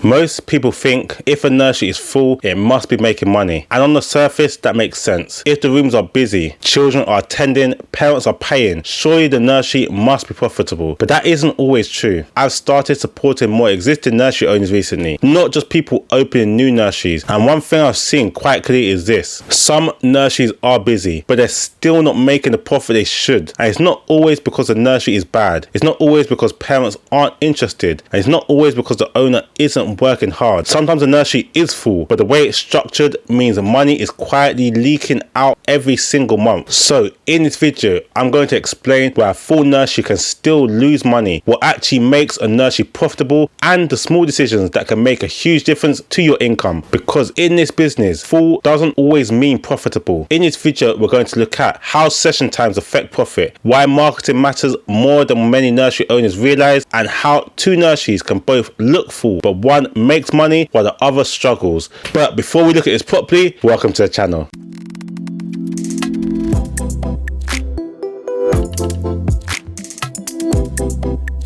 Most people think if a nursery is full, it must be making money. And on the surface, that makes sense. If the rooms are busy, children are attending, parents are paying, surely the nursery must be profitable. But that isn't always true. I've started supporting more existing nursery owners recently, not just people opening new nurseries. And one thing I've seen quite clearly is this. Some nurseries are busy, but they're still not making the profit they should. And it's not always because the nursery is bad. It's not always because parents aren't interested. And it's not always because the owner isn't working hard. Sometimes the nursery is full, but the way it's structured means the money is quietly leaking out every single month. So in this video, I'm going to explain why a full nursery can still lose money, what actually makes a nursery profitable, and the small decisions that can make a huge difference to your income. Because in this business, full doesn't always mean profitable. In this video, we're going to look at how session times affect profit, why marketing matters more than many nursery owners realize, and how two nurseries can both look full, but one makes money while the other struggles. But before we look at this properly, welcome to the channel.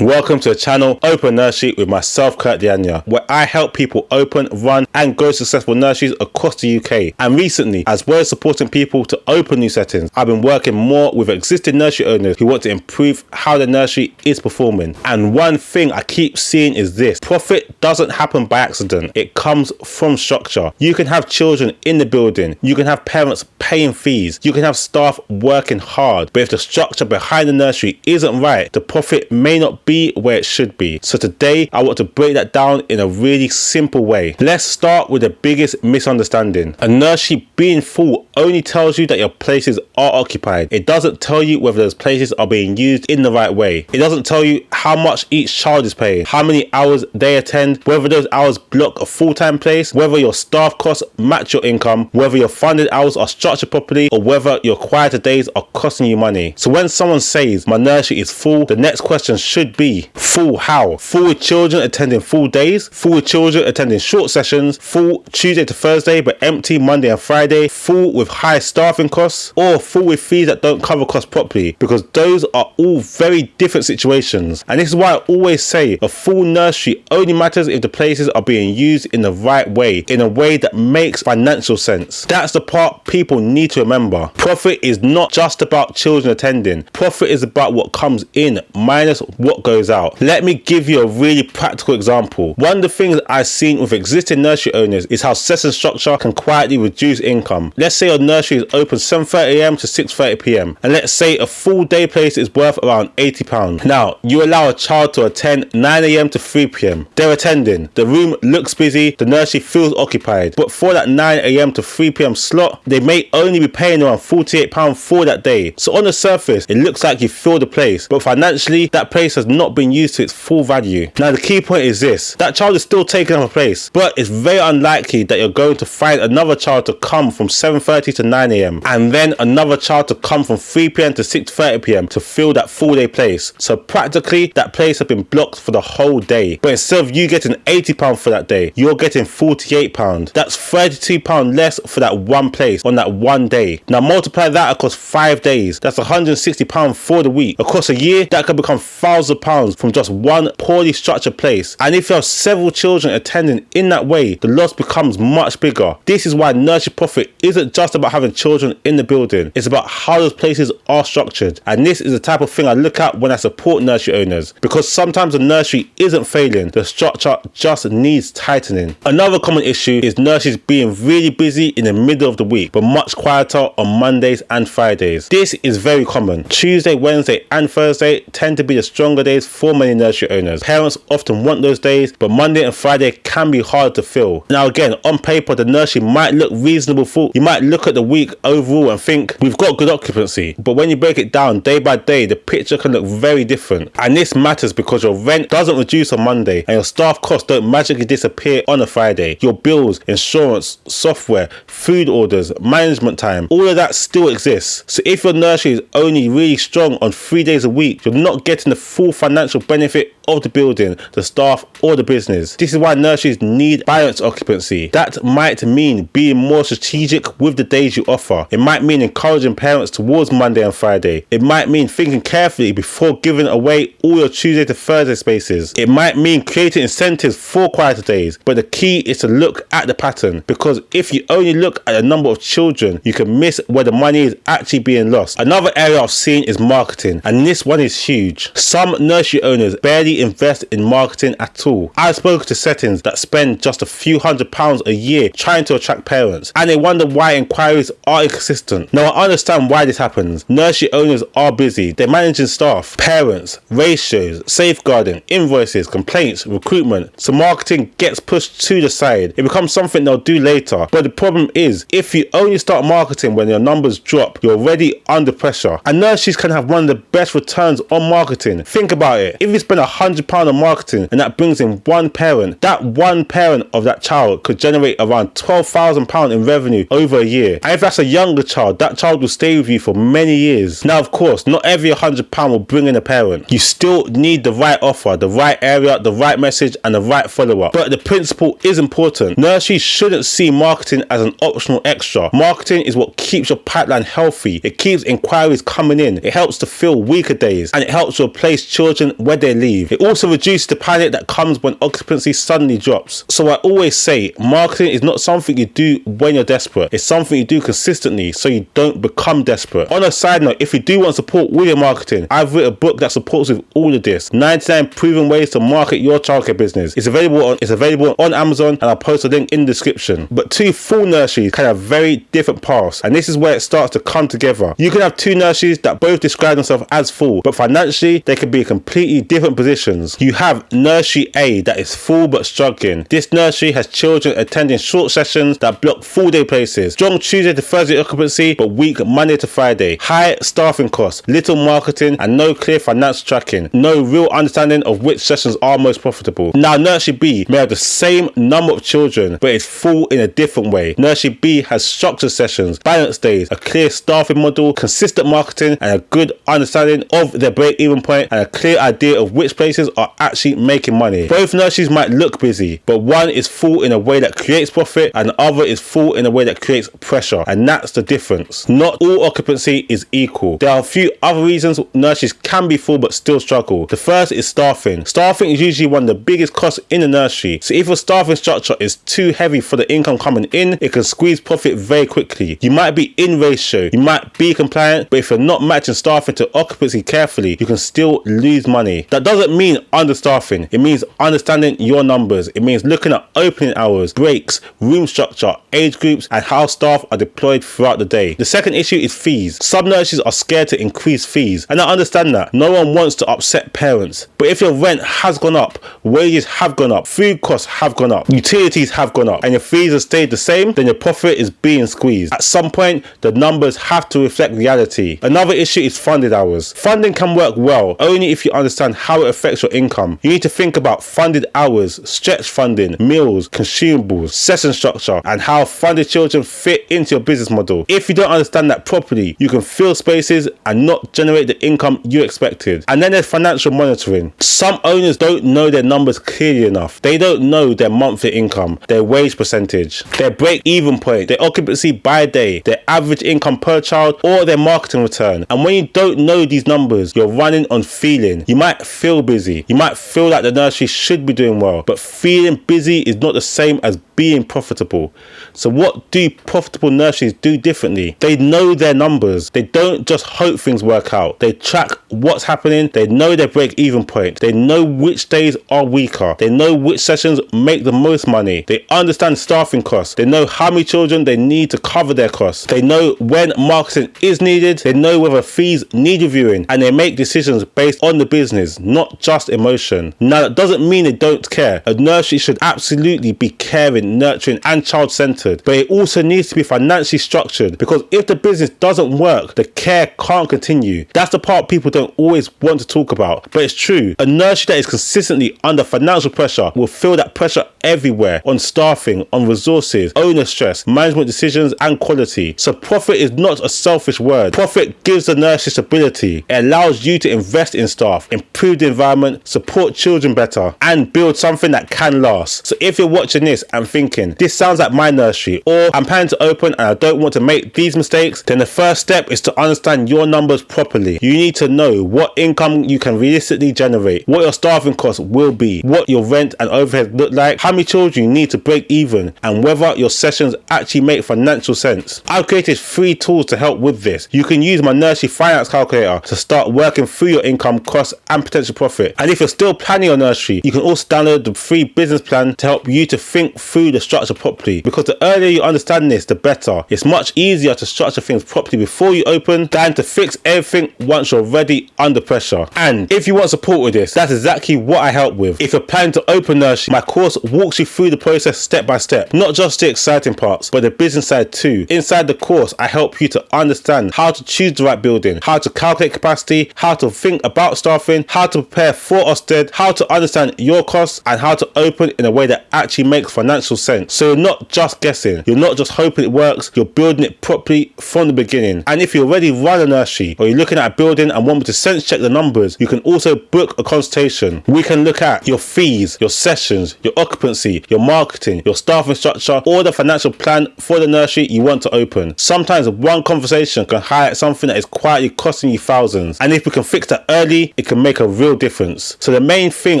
Welcome to the channel Open Nursery with myself, Kurt Dianya, where I help people open, run and grow successful nurseries across the UK. And recently, as well as supporting people to open new settings, I've been working more with existing nursery owners who want to improve how the nursery is performing. And one thing I keep seeing is this: profit doesn't happen by accident. It comes from structure. You can have children in the building, you can have parents paying fees, you can have staff working hard, but if the structure behind the nursery isn't right, the profit may not be where it should be. So today I want to break that down in a really simple way. Let's start with the biggest misunderstanding. A nursery being full only tells you that your places are occupied. It doesn't tell you whether those places are being used in the right way. It doesn't tell you how much each child is paying, how many hours they attend, whether those hours block a full-time place, whether your staff costs match your income, whether your funded hours are structured properly, or whether your quieter days are costing you money. So when someone says my nursery is full, the next question should be, full how? Full with children attending full days, full with children attending short sessions, full Tuesday to Thursday but empty Monday and Friday, full with high staffing costs, or full with fees that don't cover costs properly? Because those are all very different situations. And this is why I always say a full nursery only matters if the places are being used in the right way, in a way that makes financial sense. That's the part people need to remember. Profit is not just about children attending. Profit is about what comes in minus what goes out. Let me give you a really practical example. One of the things I've seen with existing nursery owners is how session structure can quietly reduce income. Let's say your nursery is open 7:30 AM to 6:30 PM, and let's say a full day place is worth around £80. Now, you allow a child to attend 9 AM to 3 PM. They're attending, the room looks busy, the nursery feels occupied, but for that 9 AM to 3 PM slot, they may only be paying around £48 for that day. So on the surface, it looks like you filled the place, but financially, that place has not been used to its full value. Now the key point is this: that child is still taking up a place, but it's very unlikely that you're going to find another child to come from 7:30 to 9 AM and then another child to come from 3 PM to 6:30 PM to fill that full day place. So practically that place has been blocked for the whole day, but instead of you getting £80 for that day, you're getting £48. That's £32 less for that one place on that one day. Now multiply that across 5 days, that's £160 for the week. Across a year, that could become thousands of pounds from just one poorly structured place. And if you have several children attending in that way, the loss becomes much bigger. This is why nursery profit isn't just about having children in the building, it's about how those places are structured. And this is the type of thing I look at when I support nursery owners, because sometimes the nursery isn't failing, the structure just needs tightening. Another common issue is nurseries being really busy in the middle of the week but much quieter on Mondays and Fridays. This is very common. Tuesday, Wednesday and Thursday tend to be the stronger days for many nursery owners. Parents often want those days, but Monday and Friday can be hard to fill. Now again, on paper the nursery might look reasonable full. You might look at the week overall and think we've got good occupancy, but when you break it down day by day, the picture can look very different. And this matters because your rent doesn't reduce on Monday and your staff costs don't magically disappear on a Friday. Your bills, insurance, software, food orders, management time, all of that still exists. So if your nursery is only really strong on 3 days a week, you're not getting the full financial benefit of the building, the staff, or the business. This is why nurseries need balanced occupancy. That might mean being more strategic with the days you offer. It might mean encouraging parents towards Monday and Friday. It might mean thinking carefully before giving away all your Tuesday to Thursday spaces. It might mean creating incentives for quieter days. But the key is to look at the pattern, because if you only look at the number of children, you can miss where the money is actually being lost. Another area I've seen is marketing, and this one is huge. Some nursery owners barely invest in marketing at all. I've spoken to settings that spend just a few £100s a year trying to attract parents, and they wonder why inquiries are inconsistent. Now, I understand why this happens. Nursery owners are busy. They're managing staff, parents, ratios, safeguarding, invoices, complaints, recruitment. So marketing gets pushed to the side. It becomes something they'll do later. But the problem is, if you only start marketing when your numbers drop, you're already under pressure. And nurseries can have one of the best returns on marketing. Think about it. If you spend £100 on marketing and that brings in one parent, that one parent of that child could generate around £12,000 in revenue over a year. And if that's a younger child, that child will stay with you for many years. Now, of course, not every £100 will bring in a parent. You still need the right offer, the right area, the right message, and the right follow-up. But the principle is important. Nurseries shouldn't see marketing as an optional extra. Marketing is what keeps your pipeline healthy. It keeps inquiries coming in. It helps to fill weaker days, and it helps to replace children when they leave. It also reduces the panic that comes when occupancy suddenly drops. So I always say, marketing is not something you do when you're desperate. It's something you do consistently so you don't become desperate. On a side note, if you do want support with your marketing, I've written a book that supports with all of this. 99 proven ways to market your childcare business. It's available on Amazon, and I'll post a link in the description. But two full nurseries can have very different paths, and this is where it starts to come together. You can have two nurseries that both describe themselves as full, but financially they can be in completely different positions. You have Nursery A that is full but struggling. This nursery has children attending short sessions that block full day places. Strong Tuesday to Thursday occupancy, but weak Monday to Friday. High staffing costs, little marketing, and no clear financial tracking. No real understanding of which sessions are most profitable. Now, Nursery B may have the same number of children, but it's full in a different way. Nursery B has structured sessions, balanced days, a clear staffing model, consistent marketing, and a good understanding of their break-even point, and a clear idea of which places are actually making money. Both nurseries might look busy, but one is full in a way that creates profit, and the other is full in a way that creates pressure, and that's the difference. Not all occupancy is equal. There are a few other reasons nurseries can be full but still struggle. The first is staffing. Staffing is usually one of the biggest costs in a nursery, so if your staffing structure is too heavy for the income coming in, it can squeeze profit very quickly. You might be in ratio, you might be compliant, but if you're not matching staffing to occupancy carefully, you can still lose money. That doesn't mean understaffing. It means understanding your numbers. It means looking at opening hours, breaks, room structure, age groups, and how staff are deployed throughout the day. The second issue is fees. Some nurseries are scared to increase fees, and I understand that. No one wants to upset parents. But if your rent has gone up, wages have gone up, food costs have gone up, utilities have gone up, and your fees have stayed the same, then your profit is being squeezed. At some point, the numbers have to reflect reality. Another issue is funded hours. Funding can work well only if you understand how it affects your income. You need to think about funded hours, stretch funding, meals, consumables, session structure, and how funded children fit into your business model. If you don't understand that properly, you can fill spaces and not generate the income you expected. And then there's financial monitoring. Some owners don't know their numbers clearly enough. They don't know their monthly income, their wage percentage, their break-even point, their occupancy by day, their average income per child, or their marketing return. And when you don't know these numbers, you're running on feeling. You might feel busy. You might feel like the nursery should be doing well, but feeling busy is not the same as being profitable. So what do profitable nurseries do differently? They know their numbers. They don't just hope things work out. They track what's happening. They know their break-even point. They know which days are weaker. They know which sessions make the most money. They understand staffing costs. They know how many children they need to cover their costs. They know when marketing is needed. They know whether fees need reviewing, and they make decisions based on the business, not just emotion. Now, that doesn't mean they don't care. A nursery should absolutely be caring caring, nurturing and child-centered, but it also needs to be financially structured, because if the business doesn't work, the care can't continue. That's the part people don't always want to talk about, but it's true. A nursery that is consistently under financial pressure will feel that pressure everywhere, on staffing, on resources, owner stress, management decisions and quality. So profit is not a selfish word. Profit gives the nursery stability. It allows you to invest in staff, improve the environment, support children better and build something that can last. So if you're watching this and thinking, this sounds like my nursery, or I'm planning to open and I don't want to make these mistakes, then the first step is to understand your numbers properly. You need to know what income you can realistically generate, what your staffing costs will be, what your rent and overhead look like, how many children you need to break even, and whether your sessions actually make financial sense. I've created 3 tools to help with this. You can use my nursery finance calculator to start working through your income, costs and potential profit. And if you're still planning your nursery, you can also download the free business plan to help you to think through the structure properly, because the earlier you understand this, the better. It's much easier to structure things properly before you open than to fix everything once you're already under pressure. And if you want support with this, that's exactly what I help with. If you're planning to open nursery, my course walks you through the process step by step, not just the exciting parts, but the business side too. Inside the course, I help you to understand how to choose the right building, how to calculate capacity, how to think about staffing, how to prepare for Ofsted, how to understand your costs, and how to open in a way that actually makes financial sense. So you're not just guessing, you're not just hoping it works, you're building it properly from the beginning. And if you already run a nursery, or you're looking at a building and want me to sense check the numbers, you can also book a consultation. We can look at your fees, your sessions, your occupancy, your marketing, your staffing structure, or the financial plan for the nursery you want to open. Sometimes one conversation can highlight something that is quietly costing you thousands, and if we can fix that early, it can make a real difference. So the main thing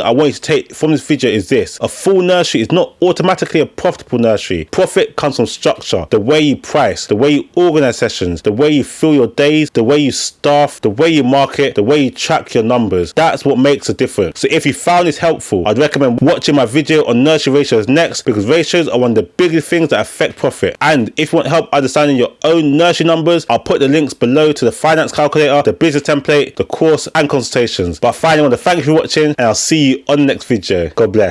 I want you to take from this video is this: a full nursery is not automatically a profitable nursery. Profit comes from structure, the way you price, the way you organize sessions, the way you fill your days, the way you staff, the way you market, the way you track your numbers. That's what makes a difference. So if you found this helpful, I'd recommend watching my video on nursery ratios next, because ratios are one of the biggest things that affect profit. And if you want help understanding your own nursery numbers, I'll put the links below to the finance calculator, the business template, the course and consultations. But finally, I want to thank you for watching, and I'll see you on the next video. God bless.